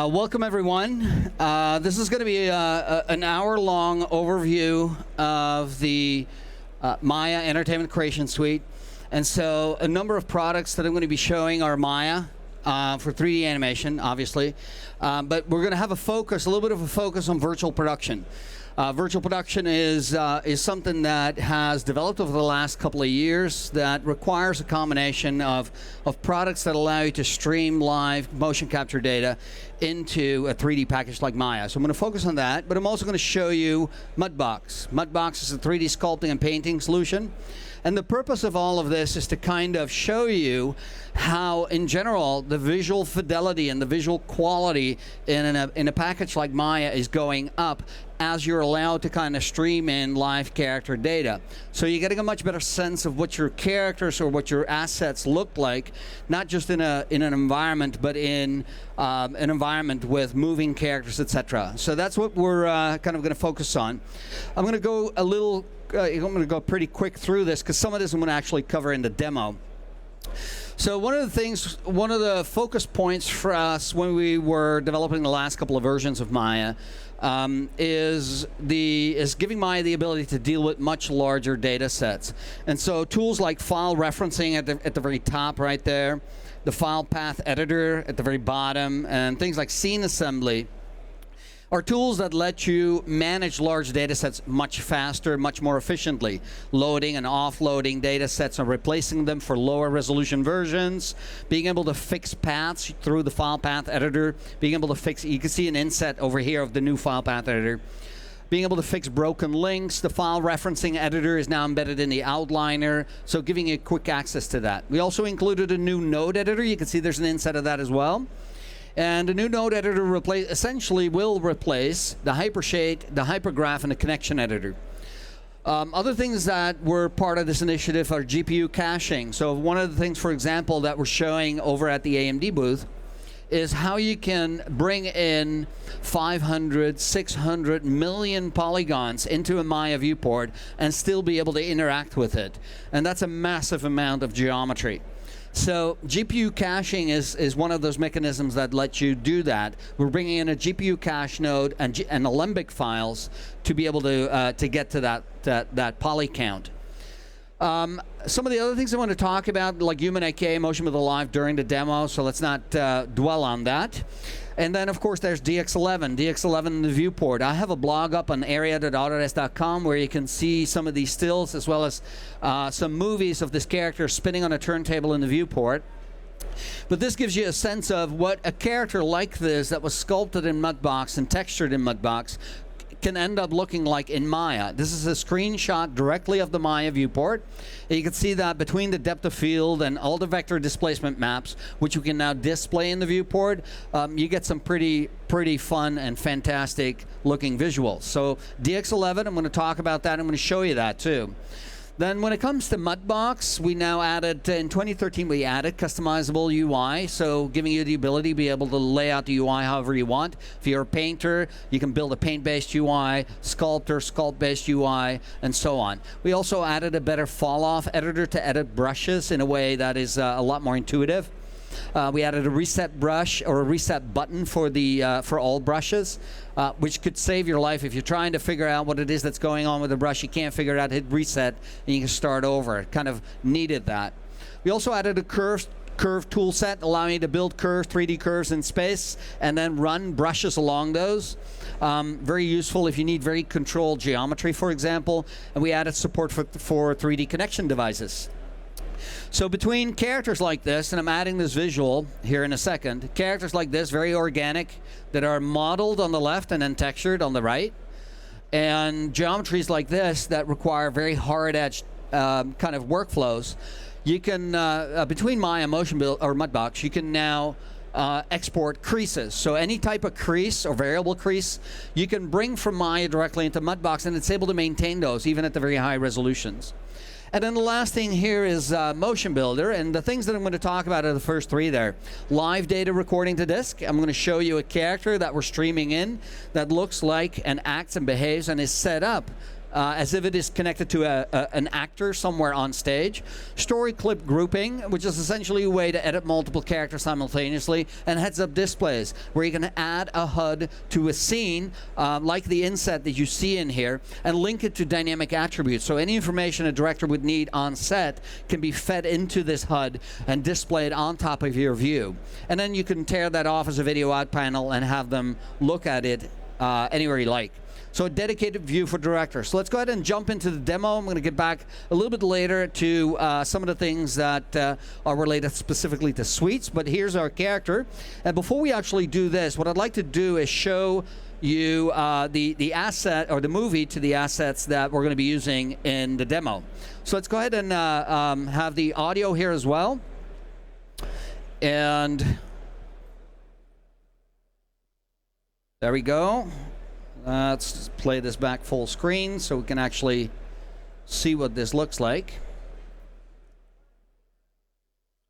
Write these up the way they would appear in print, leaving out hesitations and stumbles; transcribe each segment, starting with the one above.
Welcome everyone. This is going to be an hour-long overview of the Maya Entertainment Creation Suite. And so a number of products that I'm going to be showing are Maya for 3D animation, obviously. But we're going to have a little bit of a focus on virtual production. Virtual production is something that has developed over the last couple of years that requires a combination of products that allow you to stream live motion capture data into a 3D package like Maya. So I'm going to focus on that, but I'm also going to show you Mudbox. Mudbox is a 3D sculpting and painting solution. And the purpose of all of this is to kind of show you how, in general, the visual fidelity and the visual quality in a package like Maya is going up as you're allowed to kind of stream in live character data. So you're getting a much better sense of what your characters or what your assets look like, not just in an environment, but in an environment with moving characters, etc. So that's what we're kind of going to focus on. I'm going to go I'm going to go pretty quick through this because some of this I'm going to actually cover in the demo. So one of the focus points for us when we were developing the last couple of versions of Maya is giving Maya the ability to deal with much larger data sets. And so tools like file referencing at the very top right there, the file path editor at the very bottom, and things like scene assembly are tools that let you manage large data sets much faster, much more efficiently, loading and offloading data sets and replacing them for lower resolution versions, being able to fix paths through the file path editor, being able to fix, you can see an inset over here of the new file path editor, being able to fix broken links. The file referencing editor is now embedded in the outliner, so giving you quick access to that. We also included a new node editor. You can see there's an inset of that as well. And the new node editor essentially will replace the hypershade, the hypergraph, and the connection editor. Other things that were part of this initiative are GPU caching. So one of the things, for example, that we're showing over at the AMD booth is how you can bring in 500, 600 million polygons into a Maya viewport and still be able to interact with it. And that's a massive amount of geometry. So GPU caching is one of those mechanisms that lets you do that. We're bringing in a GPU cache node and Alembic files to be able to get to that poly count. Some of the other things I want to talk about, like Human IK, Motion with Alive during the demo, so let's not dwell on that. And then, of course, there's DX11. DX11 in the viewport. I have a blog up on area.autodesk.com where you can see some of these stills as well as some movies of this character spinning on a turntable in the viewport. But this gives you a sense of what a character like this that was sculpted in Mudbox and textured in Mudbox can end up looking like in Maya. This is a screenshot directly of the Maya viewport. And you can see that between the depth of field and all the vector displacement maps, which you can now display in the viewport, you get some pretty fun and fantastic looking visuals. So DX11, I'm going to talk about that. I'm going to show you that too. Then when it comes to Mudbox, we now added, in 2013, we added customizable UI, so giving you the ability to be able to lay out the UI however you want. If you're a painter, you can build a paint-based UI, sculptor, sculpt-based UI, and so on. We also added a better fall-off editor to edit brushes in a way that is a lot more intuitive. We added a reset brush or a reset button for all brushes, which could save your life if you're trying to figure out what it is that's going on with the brush. You can't figure it out, hit reset, and you can start over. It kind of needed that. We also added a curve tool set, allowing you to build 3D curves in space and then run brushes along those. Very useful if you need very controlled geometry, for example. And we added support for 3D connection devices. So between characters like this, and I'm adding this visual here in a second, characters like this, very organic, that are modeled on the left and then textured on the right, and geometries like this that require very hard-edged kind of workflows, you can, between Maya, Motion Build, or Mudbox, you can now export creases. So any type of crease or variable crease, you can bring from Maya directly into Mudbox, and it's able to maintain those even at the very high resolutions. And then the last thing here is Motion Builder, and the things that I'm going to talk about are the first three there. Live data recording to disk. I'm going to show you a character that we're streaming in that looks like and acts and behaves and is set up as if it is connected to an actor somewhere on stage. Story clip grouping, which is essentially a way to edit multiple characters simultaneously. And heads-up displays, where you can add a HUD to a scene, like the inset that you see in here, and link it to dynamic attributes. So any information a director would need on set can be fed into this HUD and displayed on top of your view. And then you can tear that off as a video out panel and have them look at it anywhere you like. So a dedicated view for directors. So let's go ahead and jump into the demo. I'm going to get back a little bit later to some of the things that are related specifically to suites. But here's our character. And before we actually do this, what I'd like to do is show you the asset, or the movie to the assets that we're going to be using in the demo. So let's go ahead and have the audio here as well. And there we go. Let's play this back full screen so we can actually see what this looks like.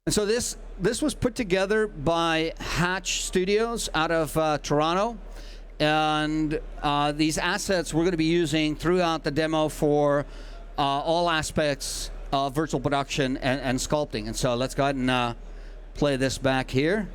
And so this was put together by Hatch Studios out of Toronto. And these assets we're going to be using throughout the demo for all aspects of virtual production and sculpting. And so let's go ahead and play this back here.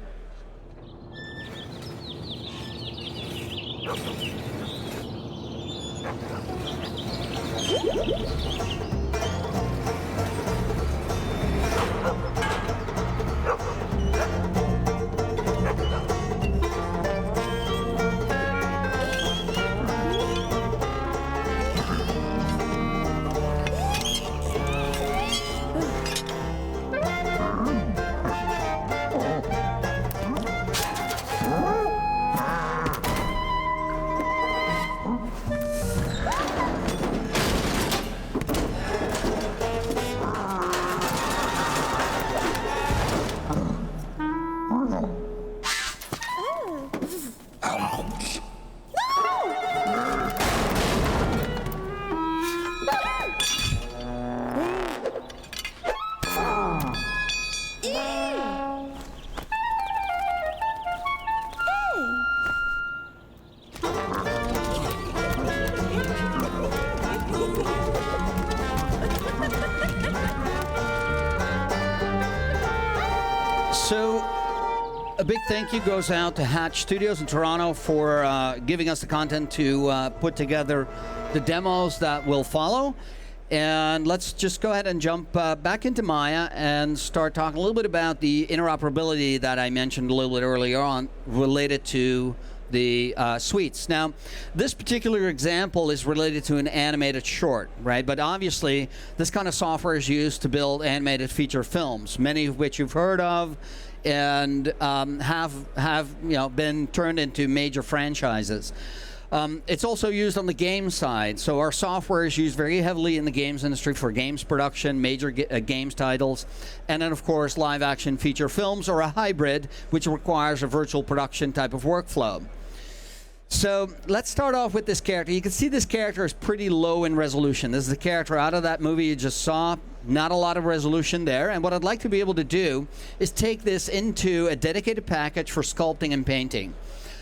So a big thank you goes out to Hatch Studios in Toronto for giving us the content to put together the demos that will follow. And let's just go ahead and jump back into Maya and start talking a little bit about the interoperability that I mentioned a little bit earlier on related to the suites. Now, this particular example is related to an animated short, right? But obviously, this kind of software is used to build animated feature films, many of which you've heard of, and have been turned into major franchises. It's also used on the game side. So our software is used very heavily in the games industry for games production, major games titles, and then of course live action feature films, or a hybrid, which requires a virtual production type of workflow. So let's start off with this character. You can see this character is pretty low in resolution. This is the character out of that movie you just saw. Not a lot of resolution there. And what I'd like to be able to do is take this into a dedicated package for sculpting and painting.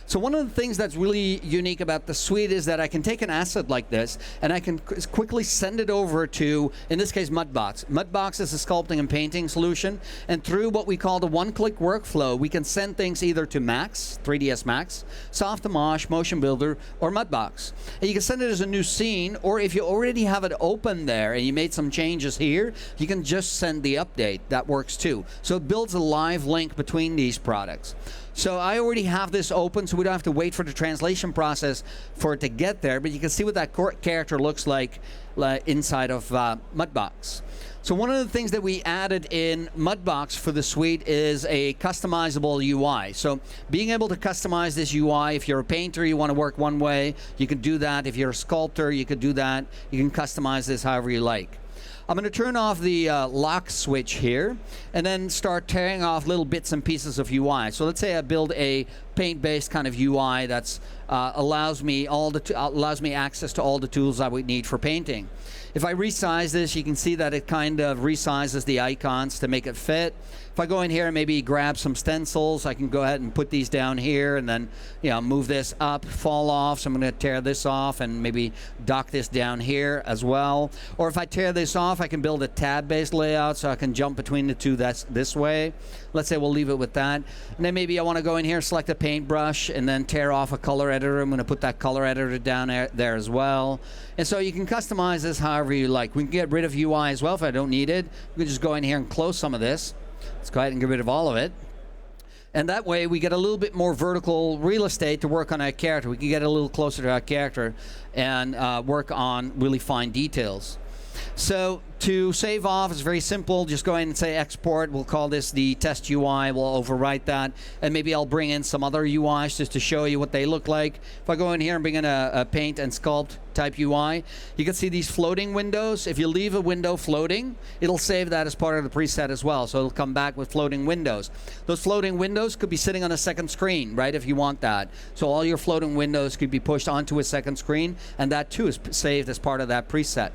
So one of the things that's really unique about the suite is that I can take an asset like this and I can quickly send it over to, in this case, Mudbox. Mudbox is a sculpting and painting solution, and through what we call the one-click workflow, we can send things either to Max, 3ds Max, Softimage, Motion Builder, or Mudbox. And you can send it as a new scene, or if you already have it open there and you made some changes here, you can just send the update. That works too. So it builds a live link between these products. So I already have this open, so we don't have to wait for the translation process for it to get there, but you can see what that character looks like inside of Mudbox. So one of the things that we added in Mudbox for the suite is a customizable UI. So being able to customize this UI, if you're a painter, you want to work one way, you can do that. If you're a sculptor, you could do that. You can customize this however you like. I'm going to turn off the lock switch here and then start tearing off little bits and pieces of UI. So let's say I build a paint-based kind of UI that's allows me access to all the tools I would need for painting. If I resize this, you can see that it kind of resizes the icons to make it fit. If I go in here and maybe grab some stencils, I can go ahead and put these down here and then, you know, move this up, fall off. So I'm going to tear this off and maybe dock this down here as well. Or if I tear this off, I can build a tab-based layout so I can jump between the two this way. Let's say we'll leave it with that. And then maybe I want to go in here, select a paintbrush, and then tear off a color editor. I'm going to put that color editor down there as well. And so you can customize this however you like. We can get rid of UI as well if I don't need it. We can just go in here and close some of this. Let's go ahead and get rid of all of it. And that way we get a little bit more vertical real estate to work on our character. We can get a little closer to our character and work on really fine details. So to save off, it's very simple. Just go ahead and say export. We'll call this the test UI. We'll overwrite that. And maybe I'll bring in some other UIs just to show you what they look like. If I go in here and bring in a paint and sculpt type UI, you can see these floating windows. If you leave a window floating, it'll save that as part of the preset as well. So it'll come back with floating windows. Those floating windows could be sitting on a second screen, right, if you want that. So all your floating windows could be pushed onto a second screen, and that too is saved as part of that preset.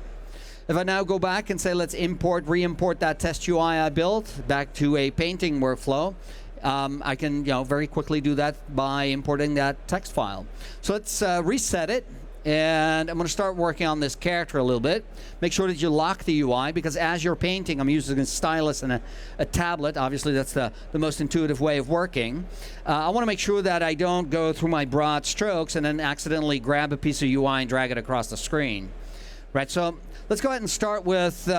If I now go back and say let's re-import that test UI I built back to a painting workflow, I can very quickly do that by importing that text file. So let's reset it, and I'm going to start working on this character a little bit. Make sure that you lock the UI, because as you're painting, I'm using a stylus and a tablet. Obviously, that's the most intuitive way of working. I want to make sure that I don't go through my broad strokes and then accidentally grab a piece of UI and drag it across the screen. Right, so let's go ahead and start with some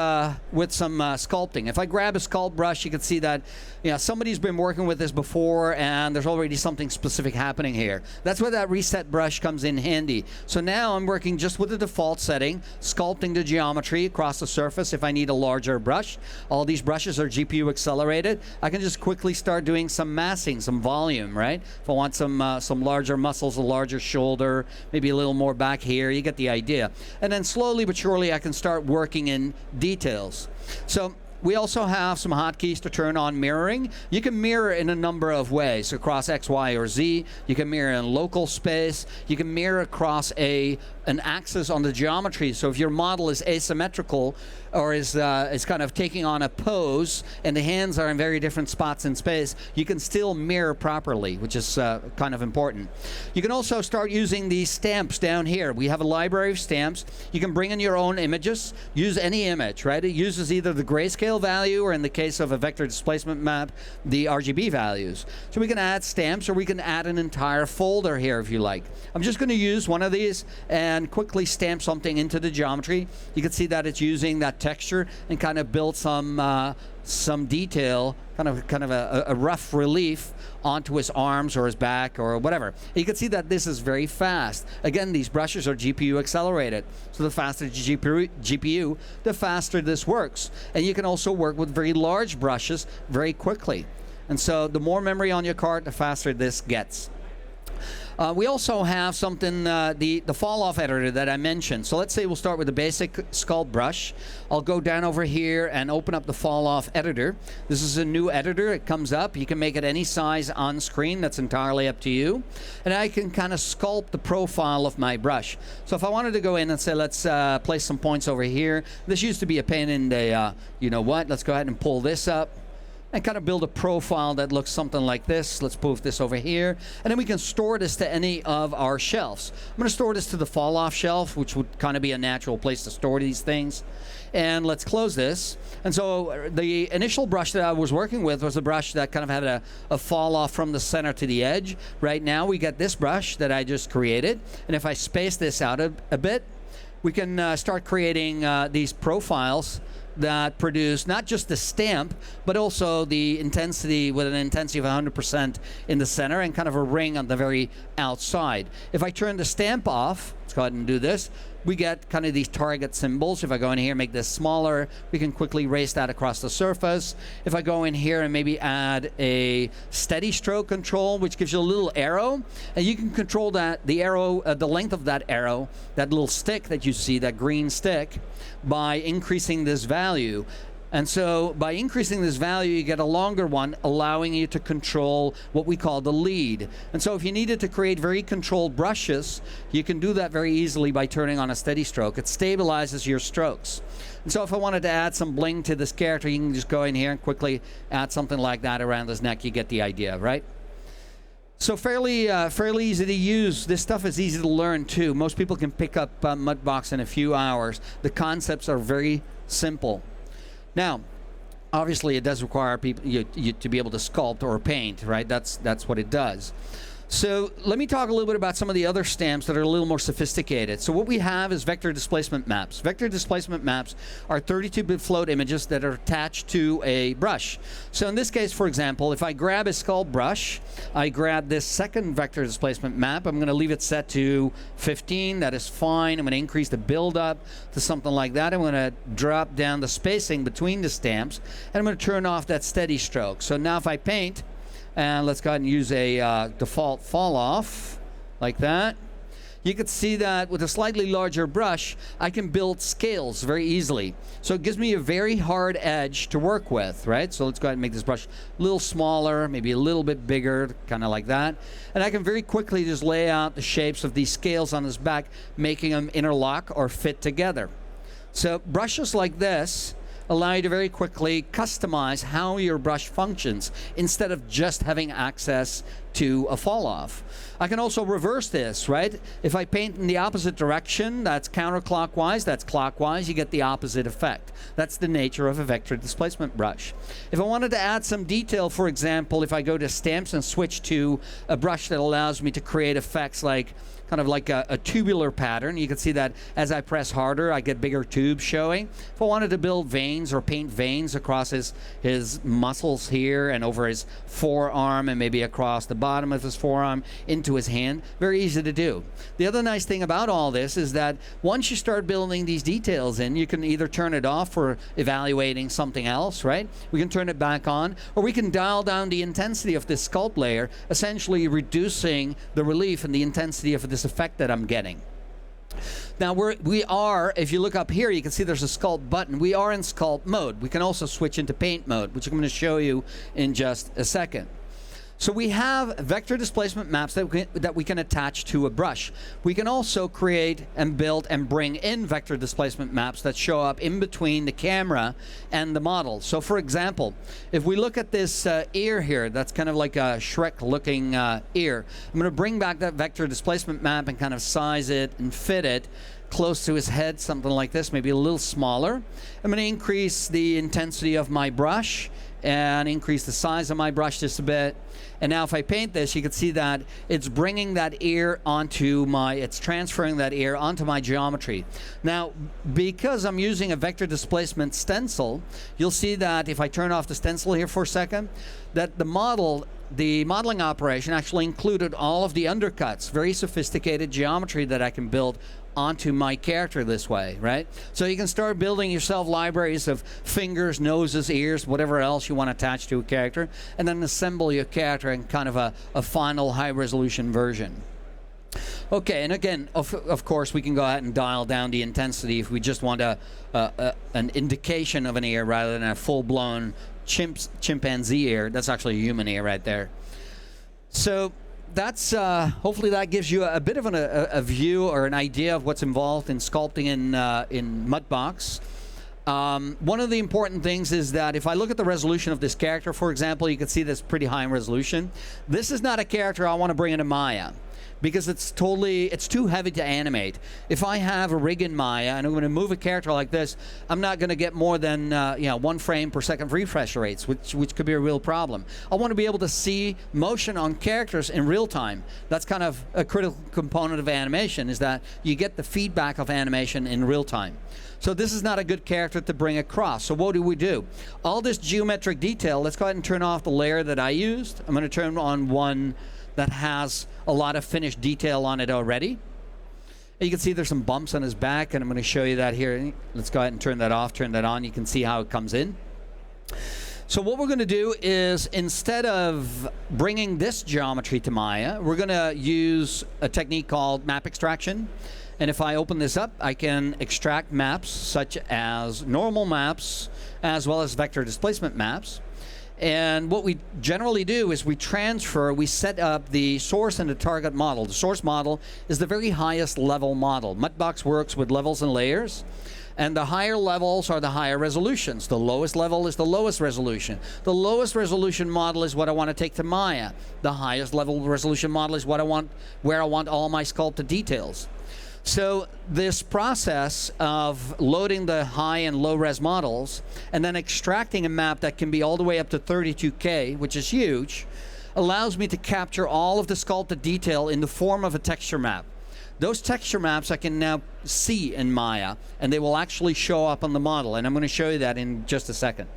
sculpting. If I grab a sculpt brush, you can see that somebody's been working with this before, and there's already something specific happening here. That's where that reset brush comes in handy. So now I'm working just with the default setting, sculpting the geometry across the surface. If I need a larger brush, all these brushes are GPU accelerated. I can just quickly start doing some massing, some volume, right? If I want some larger muscles, a larger shoulder, maybe a little more back here, you get the idea. And then slowly but surely I can start working in details. So we also have some hotkeys to turn on mirroring. You can mirror in a number of ways across X, Y, or Z. You can mirror in local space. You can mirror across an axis on the geometry. So if your model is asymmetrical or is kind of taking on a pose and the hands are in very different spots in space, you can still mirror properly, which is kind of important. You can also start using these stamps down here. We have a library of stamps. You can bring in your own images. Use any image, right? It uses either the grayscale value or, in the case of a vector displacement map, the RGB values. So we can add stamps, or we can add an entire folder here if you like. I'm just going to use one of these and quickly stamp something into the geometry. You can see that it's using that texture and kind of build some detail, kind of a rough relief onto his arms or his back or whatever. You can see that this is very fast. Again, these brushes are GPU accelerated. So the faster the GPU, the faster this works. And you can also work with very large brushes very quickly. And so the more memory on your card, the faster this gets. We also have something, the fall-off editor that I mentioned. So let's say we'll start with the basic sculpt brush. I'll go down over here and open up the fall-off editor. This is a new editor. It comes up. You can make it any size on screen. That's entirely up to you. And I can kind of sculpt the profile of my brush. So if I wanted to go in and say, let's place some points over here. This used to be a pain in the, let's go ahead and pull this up and kind of build a profile that looks something like this. Let's move this over here. And then we can store this to any of our shelves. I'm going to store this to the fall-off shelf, which would kind of be a natural place to store these things. And let's close this. And so the initial brush that I was working with was a brush that kind of had a fall-off from the center to the edge. Right now we get this brush that I just created. And if I space this out a bit, we can start creating these profiles that produce not just the stamp, but also the intensity with an intensity of 100% in the center and kind of a ring on the very outside. If I turn the stamp off, let's go ahead and do this, we get kind of these target symbols. If I go in here and make this smaller, we can quickly erase that across the surface. If I go in here and maybe add a steady stroke control, which gives you a little arrow, and you can control that, the arrow, the length of that arrow, that little stick that you see, that green stick, by increasing this value. And so by increasing this value, you get a longer one, allowing you to control what we call the lead. And so if you needed to create very controlled brushes, you can do that very easily by turning on a steady stroke. It stabilizes your strokes. And so if I wanted to add some bling to this character, you can just go in here and quickly add something like that around his neck. You get the idea, right? So fairly easy to use. This stuff is easy to learn too. Most people can pick up Mudbox in a few hours. The concepts are very simple. Now, obviously, it does require people you to be able to sculpt or paint, right? That's what it does. So let me talk a little bit about some of the other stamps that are a little more sophisticated. So what we have is vector displacement maps. Vector displacement maps are 32-bit float images that are attached to a brush. So in this case, for example, if I grab a sculpt brush, I grab this second vector displacement map. I'm going to leave it set to 15. That is fine. I'm going to increase the build-up to something like that. I'm going to drop down the spacing between the stamps, and I'm going to turn off that steady stroke. So now if I paint, and let's go ahead and use a default fall off like that. You can see that with a slightly larger brush, I can build scales very easily. So it gives me a very hard edge to work with, right? So let's go ahead and make this brush a little smaller, maybe a little bit bigger, kind of like that. And I can very quickly just lay out the shapes of these scales on this back, making them interlock or fit together. So brushes like this allow you to very quickly customize how your brush functions instead of just having access to a fall off. I can also reverse this, right? If I paint in the opposite direction, that's counterclockwise, that's clockwise, you get the opposite effect. That's the nature of a vector displacement brush. If I wanted to add some detail, for example, if I go to stamps and switch to a brush that allows me to create effects like kind of like a tubular pattern. You can see that as I press harder, I get bigger tubes showing. If I wanted to build veins or paint veins across his muscles here and over his forearm and maybe across the bottom of his forearm into his hand, very easy to do. The other nice thing about all this is that once you start building these details in, you can either turn it off for evaluating something else, right? We can turn it back on, or we can dial down the intensity of this sculpt layer, essentially reducing the relief and the intensity of this effect that I'm getting. Now we are, if you look up here, you can see there's a sculpt button. We are in sculpt mode. We can also switch into paint mode, which I'm going to show you in just a second. So we have vector displacement maps that we can attach to a brush. We can also create and build and bring in vector displacement maps that show up in between the camera and the model. So for example, if we look at this ear here, that's kind of like a Shrek-looking ear. I'm going to bring back that vector displacement map and kind of size it and fit it close to his head, something like this, maybe a little smaller. I'm going to increase the intensity of my brush and increase the size of my brush just a bit. And now if I paint this, you can see that it's bringing that ear onto it's transferring that ear onto my geometry. Now, because I'm using a vector displacement stencil, you'll see that if I turn off the stencil here for a second, that the modeling operation actually included all of the undercuts, very sophisticated geometry that I can build onto my character this way, right? So you can start building yourself libraries of fingers, noses, ears, whatever else you want to attach to a character, and then assemble your character in kind of a final high-resolution version. Okay, and again, of course, we can go ahead and dial down the intensity if we just want an indication of an ear rather than a full-blown chimpanzee ear. That's actually a human ear right there. So that's hopefully that gives you a bit of a view or an idea of what's involved in sculpting in Mudbox. One of the important things is that if I look at the resolution of this character, for example, you can see this pretty high in resolution. This is not a character I want to bring into Maya, because it's too heavy to animate. If I have a rig in Maya and I'm going to move a character like this, I'm not going to get more than 1 frame per second refresh rates, which could be a real problem. I want to be able to see motion on characters in real time. That's kind of a critical component of animation, is that you get the feedback of animation in real time. So this is not a good character to bring across. So what do? All this geometric detail, let's go ahead and turn off the layer that I used. I'm going to turn on one that has a lot of finished detail on it already. And you can see there's some bumps on his back, and I'm going to show you that here. Let's go ahead and turn that off, turn that on. You can see how it comes in. So what we're going to do is, instead of bringing this geometry to Maya, we're going to use a technique called map extraction. And if I open this up, I can extract maps such as normal maps as well as vector displacement maps. And what we generally do is we set up the source and the target model. The source model is the very highest level model. Mudbox works with levels and layers. And the higher levels are the higher resolutions. The lowest level is the lowest resolution. The lowest resolution model is what I want to take to Maya. The highest level resolution model is what where I want all my sculpted details. So this process of loading the high and low res models and then extracting a map that can be all the way up to 32K, which is huge, allows me to capture all of the sculpted detail in the form of a texture map. Those texture maps I can now see in Maya, and they will actually show up on the model, and I'm going to show you that in just a second.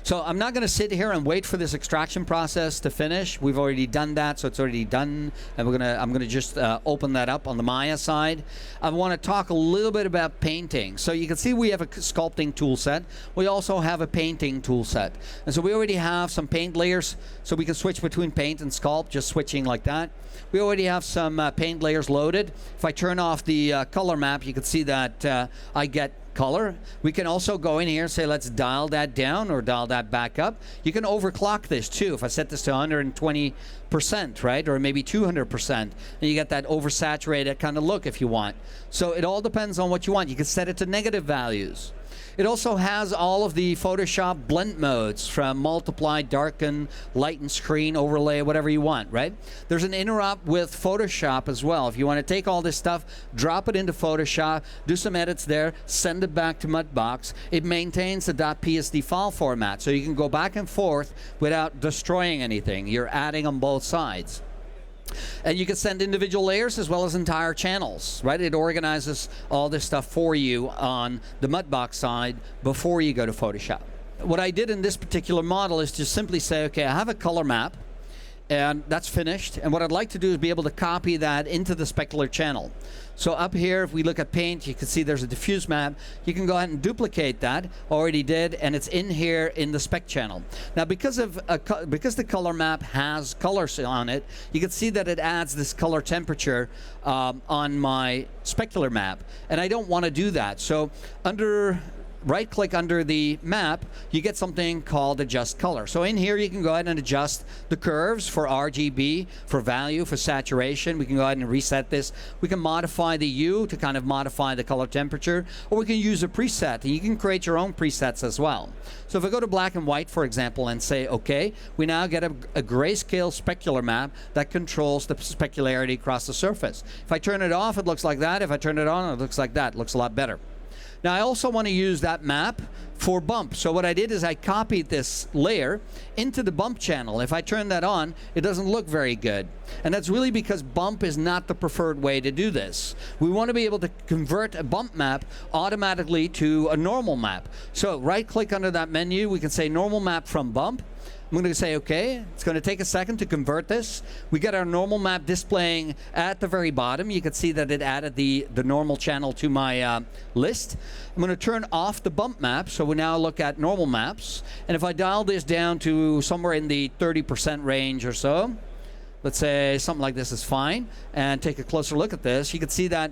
So I'm not going to sit here and wait for this extraction process to finish. We've already done that, so it's already done. And I'm going to just open that up on the Maya side. I want to talk a little bit about painting. So you can see we have a sculpting tool set. We also have a painting tool set. And so we already have some paint layers, so we can switch between paint and sculpt, just switching like that. We already have some paint layers loaded. If I turn off the color map, you can see that I get color. We can also go in here and say, let's dial that down or dial that back up. You can overclock this too. If I set this to 120%, right, or maybe 200%, and you get that oversaturated kind of look if you want. So it all depends on what you want. You can set it to negative values. It also has all of the Photoshop blend modes, from multiply, darken, lighten, screen, overlay, whatever you want, right? There's an interop with Photoshop as well. If you want to take all this stuff, drop it into Photoshop, do some edits there, send it back to Mudbox. It maintains the .psd file format, so you can go back and forth without destroying anything. You're adding on both sides. And you can send individual layers as well as entire channels, right? It organizes all this stuff for you on the Mudbox side before you go to Photoshop. What I did in this particular model is just simply say, okay, I have a color map, and that's finished. And what I'd like to do is be able to copy that into the specular channel. So up here, if we look at paint, you can see there's a diffuse map. You can go ahead and duplicate that. Already did, and it's in here in the spec channel. Now, because the color map has colors on it, you can see that it adds this color temperature on my specular map, and I don't want to do that. So right-click under the map, you get something called Adjust Color. So in here, you can go ahead and adjust the curves for RGB, for value, for saturation. We can go ahead and reset this. We can modify the hue to kind of modify the color temperature, or we can use a preset, and you can create your own presets as well. So if I go to black and white, for example, and say OK, we now get a grayscale specular map that controls the specularity across the surface. If I turn it off, it looks like that. If I turn it on, it looks like that. It looks a lot better. Now, I also want to use that map for bump. So what I did is I copied this layer into the bump channel. If I turn that on, it doesn't look very good. And that's really because bump is not the preferred way to do this. We want to be able to convert a bump map automatically to a normal map. So right-click under that menu. We can say normal map from bump. I'm going to say OK. It's going to take a second to convert this. We get our normal map displaying at the very bottom. You can see that it added the normal channel to my list. I'm going to turn off the bump map, so we now look at normal maps. And if I dial this down to somewhere in the 30% range or so, let's say something like this is fine, and take a closer look at this, you can see that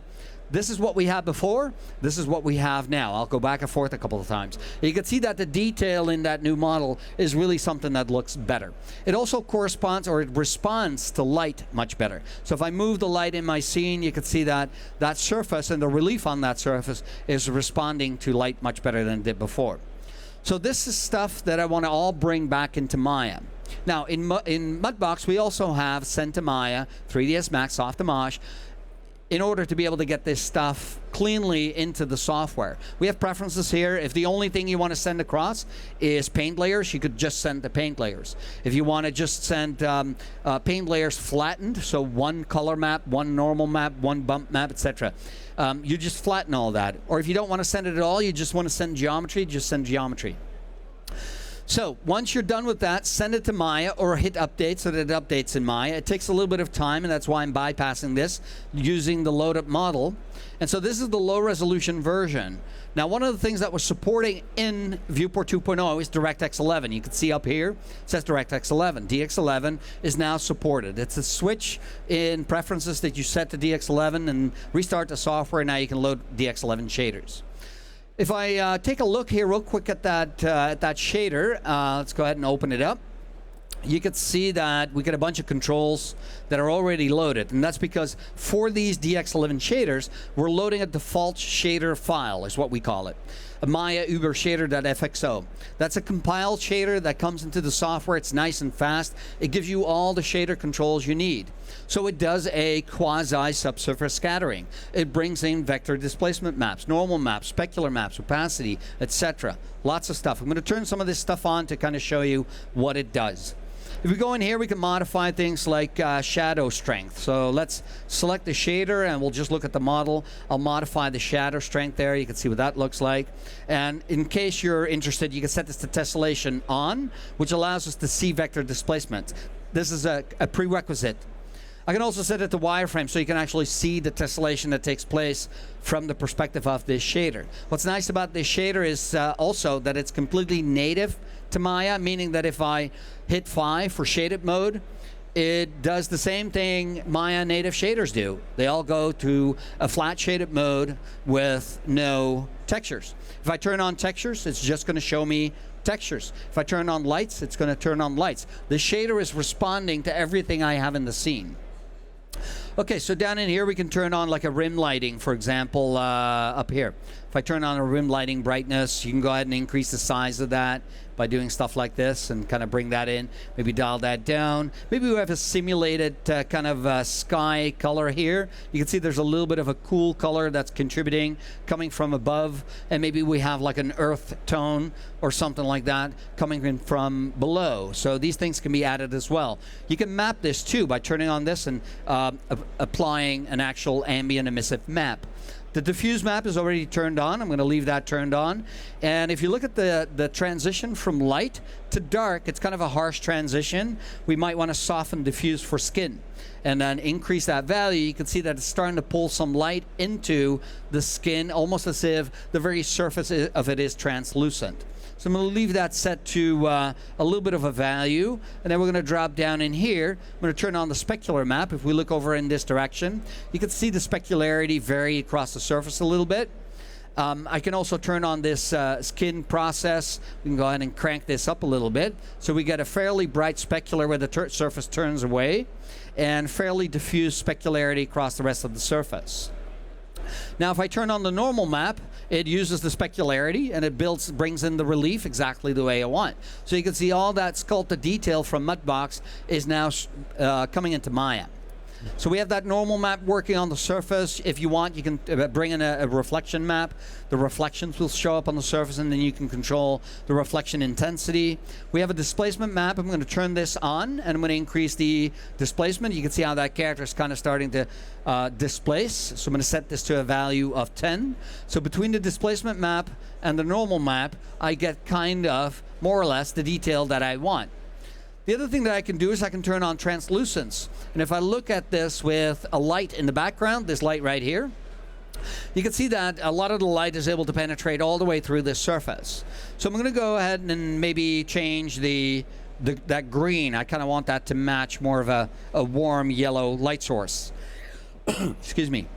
this is what we had before. This is what we have now. I'll go back and forth a couple of times. You can see that the detail in that new model is really something that looks better. It also corresponds, or it responds to light much better. So if I move the light in my scene, you can see that that surface and the relief on that surface is responding to light much better than it did before. So this is stuff that I want to all bring back into Maya. Now, in Mudbox, we also have Send to Maya, 3ds Max, Softimage, in order to be able to get this stuff cleanly into the software. We have preferences here. If the only thing you want to send across is paint layers, you could just send the paint layers. If you want to just send paint layers flattened, so one color map, one normal map, one bump map, etc., you just flatten all that. Or if you don't want to send it at all, you just want to send geometry, just send geometry. So once you're done with that, send it to Maya or hit update so that it updates in Maya. It takes a little bit of time, and that's why I'm bypassing this using the load up model. And so this is the low resolution version. Now, one of the things that was supporting in Viewport 2.0 is DirectX 11. You can see up here, it says DirectX 11. DX11 is now supported. It's a switch in preferences that you set to DX11 and restart the software. Now you can load DX11 shaders. If I take a look here real quick at that shader, let's go ahead and open it up. You can see that we get a bunch of controls that are already loaded, and that's because for these DX11 shaders, we're loading a default shader file, is what we call it. A Maya Uber shader.fxo. That's a compiled shader that comes into the software. It's nice and fast. It gives you all the shader controls you need. So it does a quasi-subsurface scattering. It brings in vector displacement maps, normal maps, specular maps, opacity, etc. Lots of stuff. I'm going to turn some of this stuff on to kind of show you what it does. If we go in here, we can modify things like shadow strength. So let's select the shader, and we'll just look at the model. I'll modify the shadow strength there. You can see what that looks like. And in case you're interested, you can set this to tessellation on, which allows us to see vector displacement. This is a prerequisite. I can also set it to wireframe so you can actually see the tessellation that takes place from the perspective of this shader. What's nice about this shader is also that it's completely native to Maya, meaning that if I hit 5 for shaded mode, it does the same thing Maya native shaders do. They all go to a flat shaded mode with no textures. If I turn on textures, it's just going to show me textures. If I turn on lights, it's going to turn on lights. The shader is responding to everything I have in the scene. Okay, so down in here we can turn on like a rim lighting, for example, up here. If I turn on a rim lighting brightness, you can go ahead and increase the size of that by doing stuff like this and kind of bring that in, maybe dial that down. Maybe we have a simulated kind of sky color here. You can see there's a little bit of a cool color that's contributing, coming from above, and maybe we have like an earth tone or something like that coming in from below. So these things can be added as well. You can map this too by turning on this and applying an actual ambient emissive map. The diffuse map is already turned on. I'm going to leave that turned on. And if you look at the transition from light to dark, it's kind of a harsh transition. We might want to soften diffuse for skin and then increase that value. You can see that it's starting to pull some light into the skin, almost as if the very surface of it is translucent. So I'm going to leave that set to a little bit of a value, and then we're going to drop down in here. I'm going to turn on the specular map. If we look over in this direction, you can see the specularity vary across the surface a little bit. I can also turn on this skin process. We can go ahead and crank this up a little bit. So we get a fairly bright specular where the surface turns away, and fairly diffuse specularity across the rest of the surface. Now, if I turn on the normal map, it uses the specularity and it brings in the relief exactly the way I want. So you can see all that sculpted detail from Mudbox is now coming into Maya. So we have that normal map working on the surface. If you want, you can bring in a reflection map. The reflections will show up on the surface, and then you can control the reflection intensity. We have a displacement map. I'm going to turn this on, and I'm going to increase the displacement. You can see how that character is kind of starting to displace. So I'm going to set this to a value of 10. So between the displacement map and the normal map, I get kind of, more or less, the detail that I want. The other thing that I can do is I can turn on translucence. And if I look at this with a light in the background, this light right here, you can see that a lot of the light is able to penetrate all the way through this surface. So I'm going to go ahead and maybe change that green. I kind of want that to match more of a warm yellow light source. Excuse me.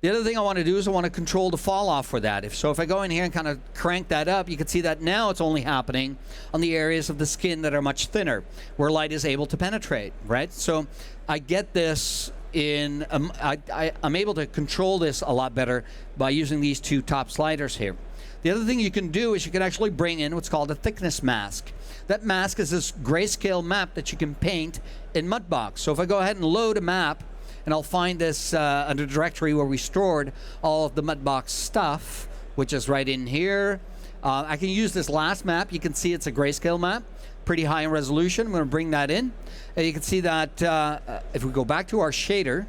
The other thing I want to do is I want to control the fall off for that. If I go in here and kind of crank that up, you can see that now it's only happening on the areas of the skin that are much thinner, where light is able to penetrate, right? So I get this in, I'm able to control this a lot better by using these two top sliders here. The other thing you can do is you can actually bring in what's called a thickness mask. That mask is this grayscale map that you can paint in Mudbox. So if I go ahead and load a map, and I'll find this under the directory where we stored all of the Mudbox stuff, which is right in here. I can use this last map. You can see it's a grayscale map, pretty high in resolution. I'm going to bring that in. And you can see that if we go back to our shader,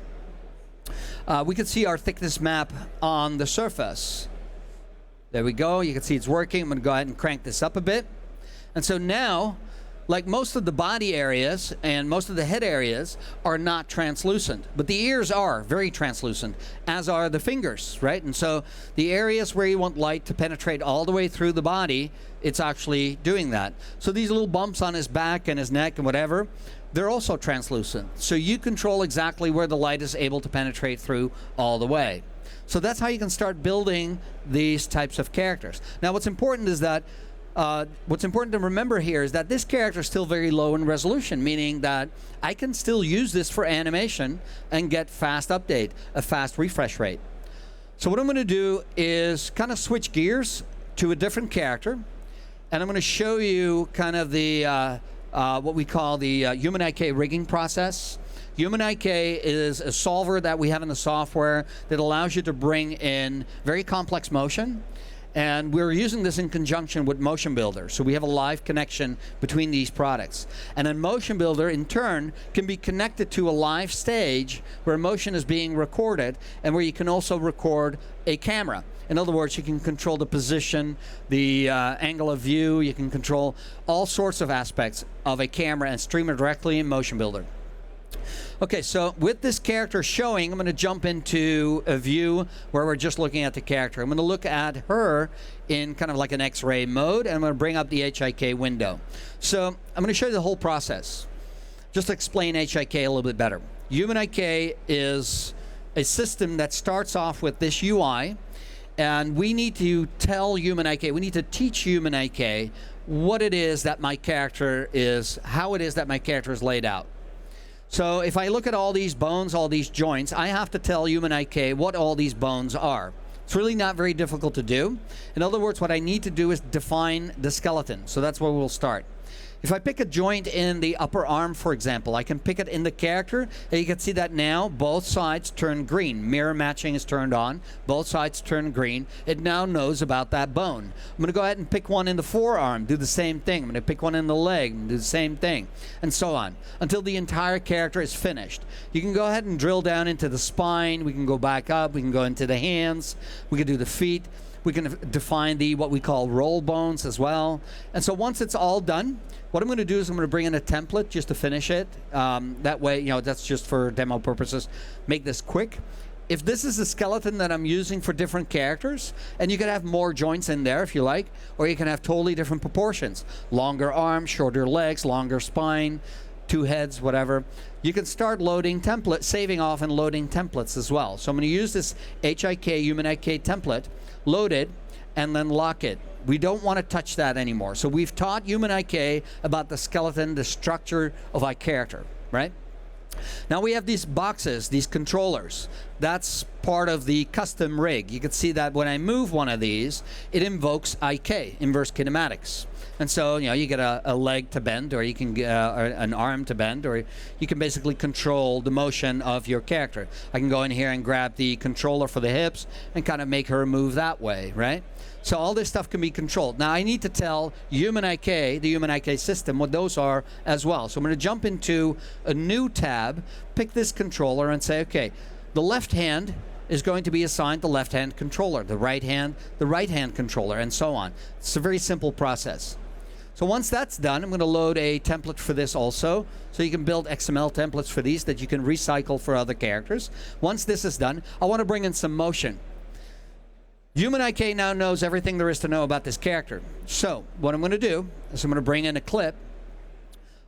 we can see our thickness map on the surface. There we go. You can see it's working. I'm going to go ahead and crank this up a bit. And so now, like most of the body areas and most of the head areas are not translucent, but the ears are very translucent, as are the fingers, right? And so the areas where you want light to penetrate all the way through the body, it's actually doing that. So these little bumps on his back and his neck and whatever, they're also translucent. So you control exactly where the light is able to penetrate through all the way. So that's how you can start building these types of characters. Now what's important is that what's important to remember here is that this character is still very low in resolution, meaning that I can still use this for animation and get fast update, a fast refresh rate. So what I'm going to do is kind of switch gears to a different character, and I'm going to show you kind of the what we call the Human IK rigging process. Human IK is a solver that we have in the software that allows you to bring in very complex motion. And we're using this in conjunction with Motion Builder. So we have a live connection between these products. And then Motion Builder, in turn, can be connected to a live stage where motion is being recorded and where you can also record a camera. In other words, you can control the position, the angle of view, you can control all sorts of aspects of a camera and stream it directly in Motion Builder. Okay, so with this character showing, I'm going to jump into a view where we're just looking at the character. I'm going to look at her in kind of like an X-ray mode, and I'm going to bring up the HIK window. So I'm going to show you the whole process. Just to explain HIK a little bit better. Human IK is a system that starts off with this UI, and we need to tell Human IK, we need to teach Human IK what it is that my character is, how it is that my character is laid out. So if I look at all these bones, all these joints, I have to tell Human IK what all these bones are. It's really not very difficult to do. In other words, what I need to do is define the skeleton. So that's where we'll start. If I pick a joint in the upper arm, for example, I can pick it in the character, and you can see that now both sides turn green. Mirror matching is turned on. Both sides turn green. It now knows about that bone. I'm going to go ahead and pick one in the forearm, do the same thing. I'm going to pick one in the leg, and do the same thing, and so on, until the entire character is finished. You can go ahead and drill down into the spine. We can go back up. We can go into the hands. We can do the feet. We can define the what we call roll bones as well. And so once it's all done, what I'm going to do is I'm going to bring in a template just to finish it. That way, you know, that's just for demo purposes. Make this quick. If this is the skeleton that I'm using for different characters, and you can have more joints in there if you like, or you can have totally different proportions. Longer arms, shorter legs, longer spine, two heads, whatever. You can start loading templates, saving off and loading templates as well. So I'm going to use this HIK, Human IK template, load it, and then lock it. We don't want to touch that anymore. So we've taught Human IK about the skeleton, the structure of our character, right? Now we have these boxes, these controllers. That's part of the custom rig. You can see that when I move one of these, it invokes IK, inverse kinematics. And so, you know, you get a leg to bend, or you can get an arm to bend, or you can basically control the motion of your character. I can go in here and grab the controller for the hips and kind of make her move that way, right? So all this stuff can be controlled. Now I need to tell Human IK, the Human IK system, what those are as well. So I'm going to jump into a new tab, pick this controller, and say, okay, the left hand is going to be assigned the left hand controller, the right hand controller, and so on. It's a very simple process. So once that's done, I'm going to load a template for this also. So you can build XML templates for these that you can recycle for other characters. Once this is done, I want to bring in some motion. Human IK now knows everything there is to know about this character. So what I'm going to do is I'm going to bring in a clip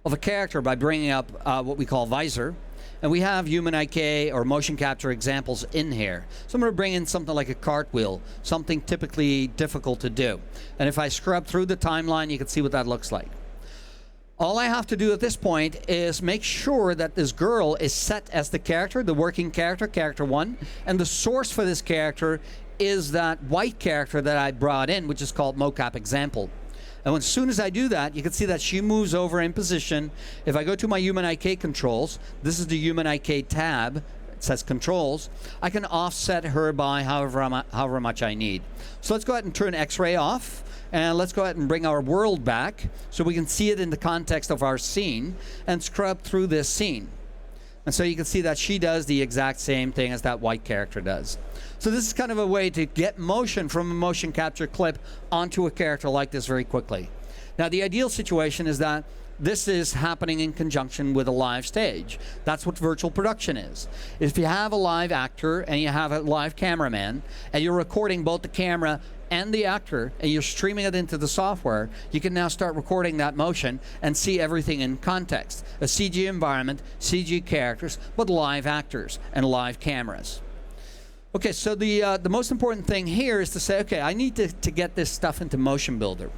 of a character by bringing up what we call visor. And we have Human IK or motion capture examples in here. So I'm going to bring in something like a cartwheel, something typically difficult to do. And if I scrub through the timeline, you can see what that looks like. All I have to do at this point is make sure that this girl is set as the character, the working character, character 1, and the source for this character is that white character that I brought in, which is called mocap example. And as soon as I do that, you can see that she moves over in position. If I go to my Human IK controls, this is the Human IK tab. It says controls. I can offset her by however much I need. So let's go ahead and turn X-ray off. And let's go ahead and bring our world back so we can see it in the context of our scene and scrub through this scene. And so you can see that she does the exact same thing as that white character does. So this is kind of a way to get motion from a motion capture clip onto a character like this very quickly. Now, the ideal situation is that this is happening in conjunction with a live stage. That's what virtual production is. If you have a live actor and you have a live cameraman and you're recording both the camera and the actor and you're streaming it into the software, you can now start recording that motion and see everything in context. A CG environment, CG characters, but live actors and live cameras. Okay, so the most important thing here is to say, okay, I need to get this stuff into Motion Builder.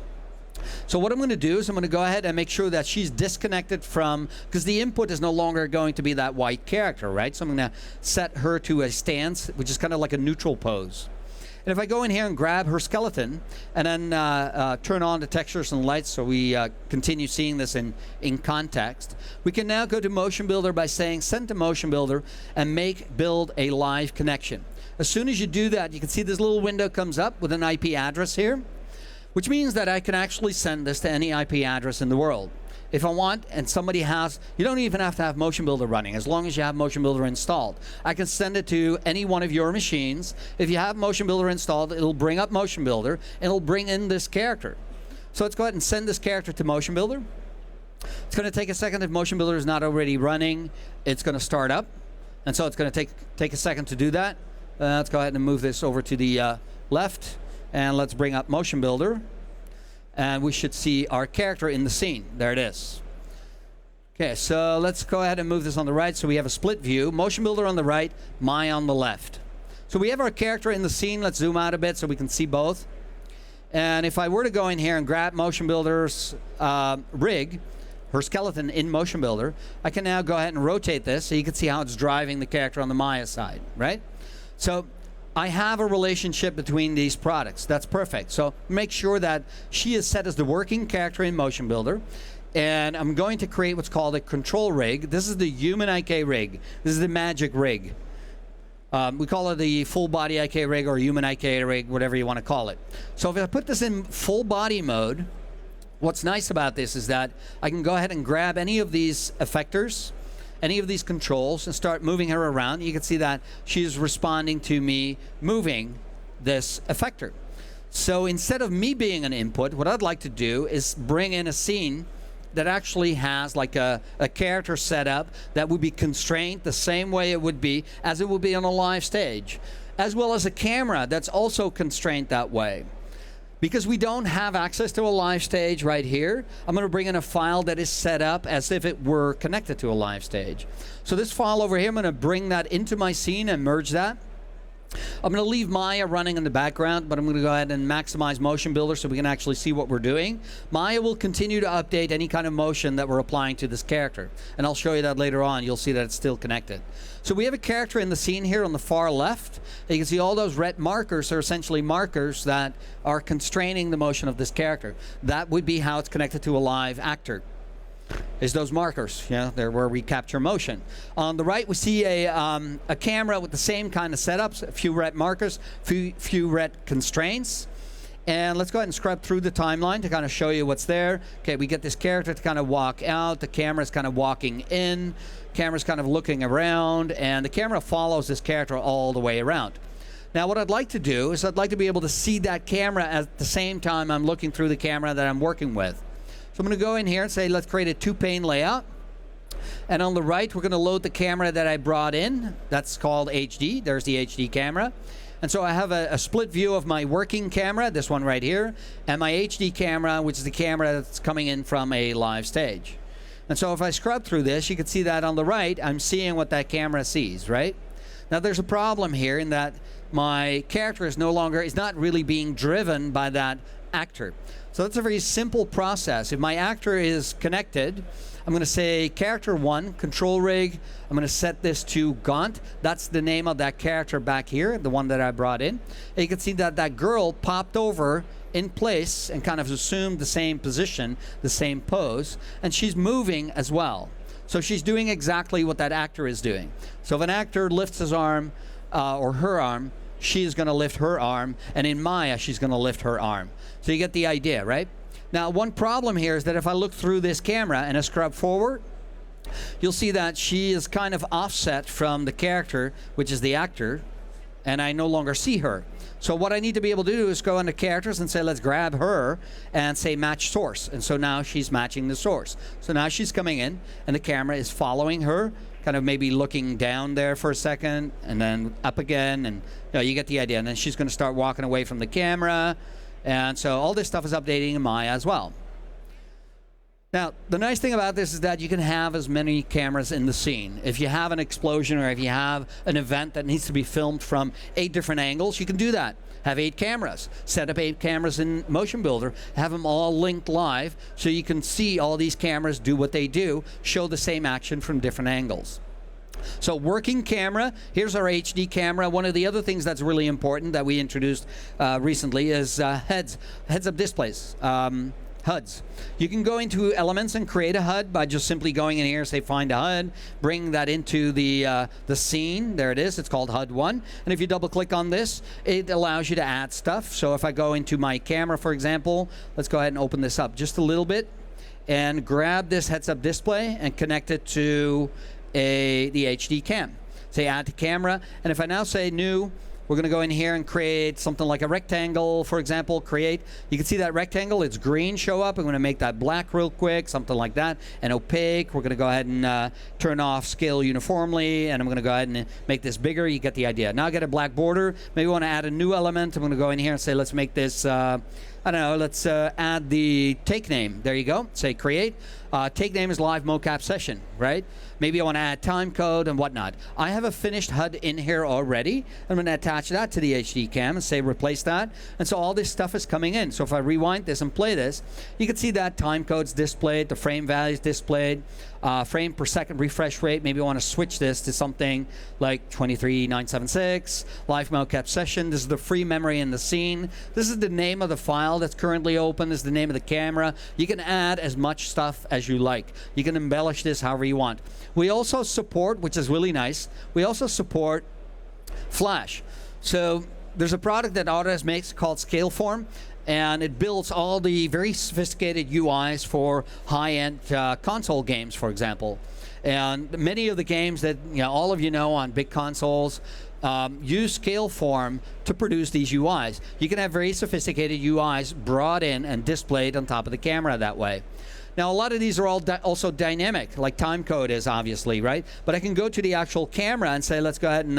So what I'm going to do is I'm going to go ahead and make sure that she's disconnected from, because the input is no longer going to be that white character, right? So I'm going to set her to a stance, which is kind of like a neutral pose. And if I go in here and grab her skeleton and then turn on the textures and lights so we continue seeing this in context, we can now go to Motion Builder by saying send to Motion Builder and build a live connection. As soon as you do that, you can see this little window comes up with an IP address here, which means that I can actually send this to any IP address in the world. If I want, and somebody has, you don't even have to have Motion Builder running, as long as you have Motion Builder installed. I can send it to any one of your machines. If you have Motion Builder installed, it'll bring up Motion Builder, and it'll bring in this character. So let's go ahead and send this character to Motion Builder. It's going to take a second. If Motion Builder is not already running, it's going to start up. And so it's going to take a second to do that. Let's go ahead and move this over to the left. And let's bring up Motion Builder. And we should see our character in the scene. There it is. Okay, so let's go ahead and move this on the right so we have a split view. Motion Builder on the right, Maya on the left. So we have our character in the scene. Let's zoom out a bit so we can see both. And if I were to go in here and grab Motion Builder's rig, her skeleton in Motion Builder, I can now go ahead and rotate this so you can see how it's driving the character on the Maya side, right? So I have a relationship between these products. That's perfect. So make sure that she is set as the working character in Motion Builder. And I'm going to create what's called a control rig. This is the human IK rig. This is the magic rig. We call it the full body IK rig or human IK rig, whatever you want to call it. So if I put this in full body mode, what's nice about this is that I can go ahead and grab any of these effectors, any of these controls, and start moving her around. You can see that she's responding to me moving this effector. So instead of me being an input, what I'd like to do is bring in a scene that actually has like a character set up that would be constrained the same way it would be as it would be on a live stage, as well as a camera that's also constrained that way. Because we don't have access to a live stage right here, I'm going to bring in a file that is set up as if it were connected to a live stage. So this file over here, I'm going to bring that into my scene and merge that. I'm going to leave Maya running in the background, but I'm going to go ahead and maximize Motion Builder so we can actually see what we're doing. Maya will continue to update any kind of motion that we're applying to this character. And I'll show you that later on. You'll see that it's still connected. So we have a character in the scene here on the far left. You can see all those red markers are essentially markers that are constraining the motion of this character. That would be how it's connected to a live actor. Is those markers, they're where we capture motion. On the right, we see a camera with the same kind of setups, a few red markers, few red constraints. And let's go ahead and scrub through the timeline to kind of show you what's there. Okay, we get this character to kind of walk out. The camera's kind of walking in. Camera's kind of looking around. And the camera follows this character all the way around. Now, what I'd like to do is I'd like to be able to see that camera at the same time I'm looking through the camera that I'm working with. So I'm going to go in here and say, let's create a two-pane layout. And on the right, we're going to load the camera that I brought in. That's called HD. There's the HD camera. And so I have a split view of my working camera, this one right here, and my HD camera, which is the camera that's coming in from a live stage. And so if I scrub through this, you can see that on the right, I'm seeing what that camera sees, right? Now, there's a problem here in that my character is not really being driven by that actor. So that's a very simple process. If my actor is connected, I'm going to say character 1, control rig. I'm going to set this to Gaunt. That's the name of that character back here, the one that I brought in. And you can see that that girl popped over in place and kind of assumed the same position, the same pose, and she's moving as well. So she's doing exactly what that actor is doing. So if an actor lifts his arm or her arm, she's going to lift her arm, and in Maya, she's going to lift her arm. So you get the idea, right? Now, one problem here is that if I look through this camera and I scrub forward, you'll see that she is kind of offset from the character, which is the actor. and I no longer see her. So what I need to be able to do is go into characters and say, let's grab her and say match source. And so now she's matching the source. So now she's coming in and the camera is following her, kind of maybe looking down there for a second and then up again. And you get the idea. And then she's going to start walking away from the camera. And so all this stuff is updating in Maya as well. Now, the nice thing about this is that you can have as many cameras in the scene. If you have an explosion or if you have an event that needs to be filmed from 8 different angles, you can do that. Have 8 cameras. Set up 8 cameras in Motion Builder. Have them all linked live so you can see all these cameras do what they do, show the same action from different angles. So working camera, here's our HD camera. One of the other things that's really important that we introduced recently is heads-up displays. HUDs. You can go into Elements and create a HUD by just simply going in here, say find a HUD, bring that into the scene. There it is. It's called HUD 1. And if you double click on this, it allows you to add stuff. So if I go into my camera, for example, let's go ahead and open this up just a little bit and grab this heads-up display and connect it to the HD cam. Say add to camera. And if I now say new, we're going to go in here and create something like a rectangle, for example, create. You can see that rectangle, it's green show up. I'm going to make that black real quick, something like that. And opaque, we're going to go ahead and turn off scale uniformly. And I'm going to go ahead and make this bigger. You get the idea. Now I get a black border. Maybe I want to add a new element. I'm going to go in here and say, let's make this, I don't know, let's add the take name. There you go. Say create. Take name is live mocap session, right? Maybe I want to add time code and whatnot. I have a finished HUD in here already. I'm going to attach that to the HD cam and say replace that. And so all this stuff is coming in. So if I rewind this and play this, you can see that time code's displayed, the frame values displayed, frame per second refresh rate. Maybe I want to switch this to something like 23976, live mocap session. This is the free memory in the scene. This is the name of the file that's currently open. This is the name of the camera. You can add as much stuff as you like. You can embellish this however you want. We also support, which is really nice, we also support Flash. So there's a product that Autodesk makes called Scaleform, and it builds all the very sophisticated UIs for high-end console games, for example. And many of the games that all of you know on big consoles use Scaleform to produce these UIs. You can have very sophisticated UIs brought in and displayed on top of the camera that way. Now, a lot of these are all also dynamic, like timecode is obviously, right? But I can go to the actual camera and say, let's go ahead and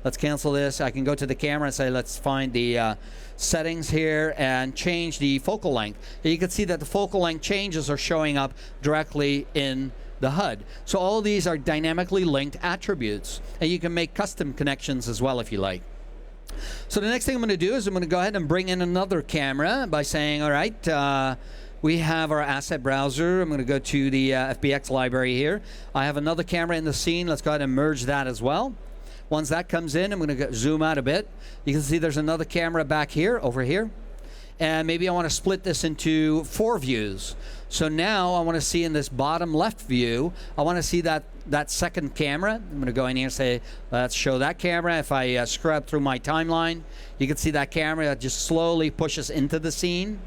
let's cancel this. I can go to the camera and say, let's find the settings here and change the focal length. And you can see that the focal length changes are showing up directly in the HUD. So all these are dynamically linked attributes. And you can make custom connections as well if you like. So the next thing I'm going to do is I'm going to go ahead and bring in another camera by saying, all right, we have our asset browser. I'm going to go to the FBX library here. I have another camera in the scene. Let's go ahead and merge that as well. Once that comes in, I'm going to zoom out a bit. You can see there's another camera back here, over here. And maybe I want to split this into 4 views. So now I want to see in this bottom left view, I want to see that second camera. I'm going to go in here and say, let's show that camera. If I scrub through my timeline, you can see that camera that just slowly pushes into the scene.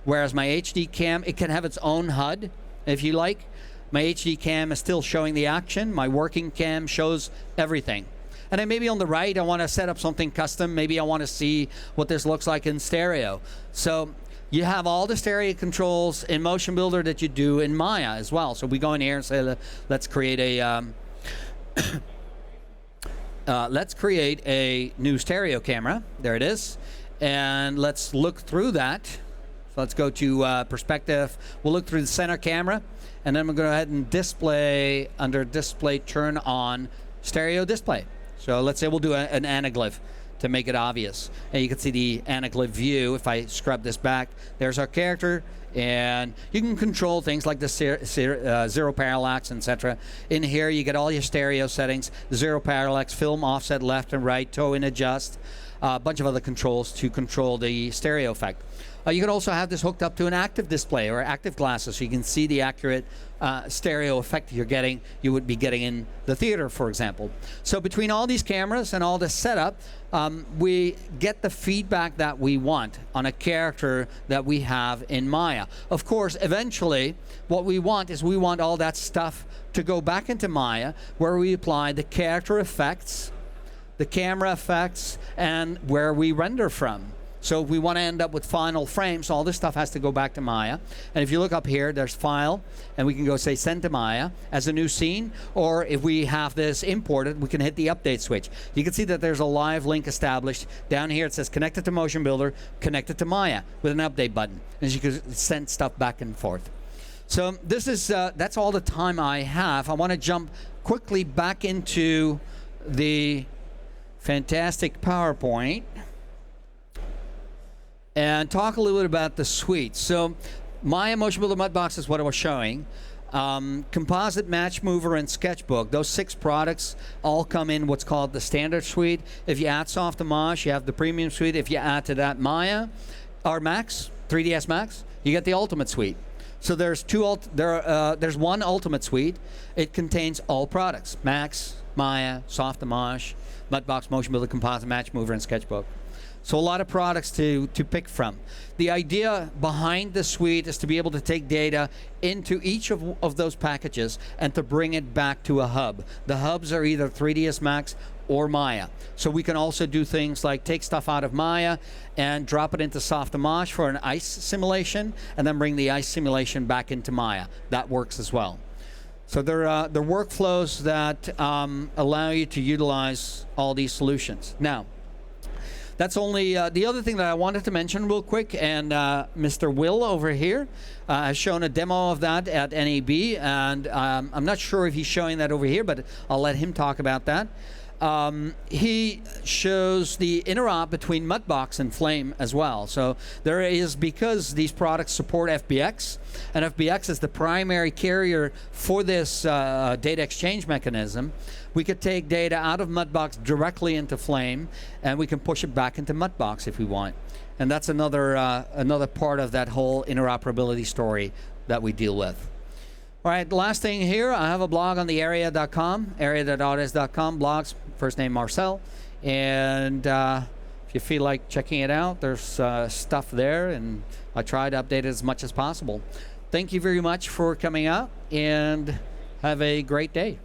Whereas my HD cam, it can have its own HUD, if you like. My HD cam is still showing the action. My working cam shows everything. And then maybe on the right, I want to set up something custom. Maybe I want to see what this looks like in stereo. So you have all the stereo controls in Motion Builder that you do in Maya as well. So we go in here and say, let's create a new stereo camera. There it is. And let's look through that. So let's go to perspective. We'll look through the center camera, and then we'll go ahead and display, under display, turn on stereo display. So let's say we'll do an anaglyph to make it obvious. And you can see the anaglyph view. If I scrub this back, there's our character. And you can control things like the zero parallax, etc. In here, you get all your stereo settings, zero parallax, film offset left and right, toe in adjust, a bunch of other controls to control the stereo effect. You can also have this hooked up to an active display or active glasses, so you can see the accurate stereo effect you would be getting in the theater, for example. So between all these cameras and all this setup, we get the feedback that we want on a character that we have in Maya. Of course, eventually, what we want is we want all that stuff to go back into Maya, where we apply the character effects the camera effects, and where we render from. So if we want to end up with final frames, all this stuff has to go back to Maya. And if you look up here, there's File, and we can go say Send to Maya as a new scene. Or if we have this imported, we can hit the Update switch. You can see that there's a live link established. Down here it says Connected to Motion Builder, Connected to Maya with an Update button. And you can send stuff back and forth. So this is that's all the time I have. I want to jump quickly back into the fantastic PowerPoint and talk a little bit about the suite. So Maya Motion Builder Mudbox is what I was showing. Composite, Match Mover, and Sketchbook, those 6 products all come in what's called the standard suite. If you add Softimage, you have the premium suite. If you add to that Maya or Max, 3ds Max, you get the ultimate suite. So there's there's one ultimate suite. It contains all products: Max, Maya, Softimage, Mudbox, Motion Builder, Composite, Match Mover, and Sketchbook. So a lot of products to pick from. The idea behind the suite is to be able to take data into each of those packages and to bring it back to a hub. The hubs are either 3ds Max or Maya. So we can also do things like take stuff out of Maya and drop it into Softimage for an ice simulation, and then bring the ice simulation back into Maya. That works as well. So they're workflows that allow you to utilize all these solutions. Now, that's only the other thing that I wanted to mention real quick, and Mr. Will over here has shown a demo of that at NAB, and I'm not sure if he's showing that over here, but I'll let him talk about that. He shows the interop between Mudbox and Flame as well. So there is, because these products support FBX, and FBX is the primary carrier for this data exchange mechanism, we could take data out of Mudbox directly into Flame, and we can push it back into Mudbox if we want. And that's another part of that whole interoperability story that we deal with. All right, the last thing here, I have a blog on the area.com, area.autodesk.com, blogs, first name Marcel. And if you feel like checking it out, there's stuff there, and I try to update it as much as possible. Thank you very much for coming out, and have a great day.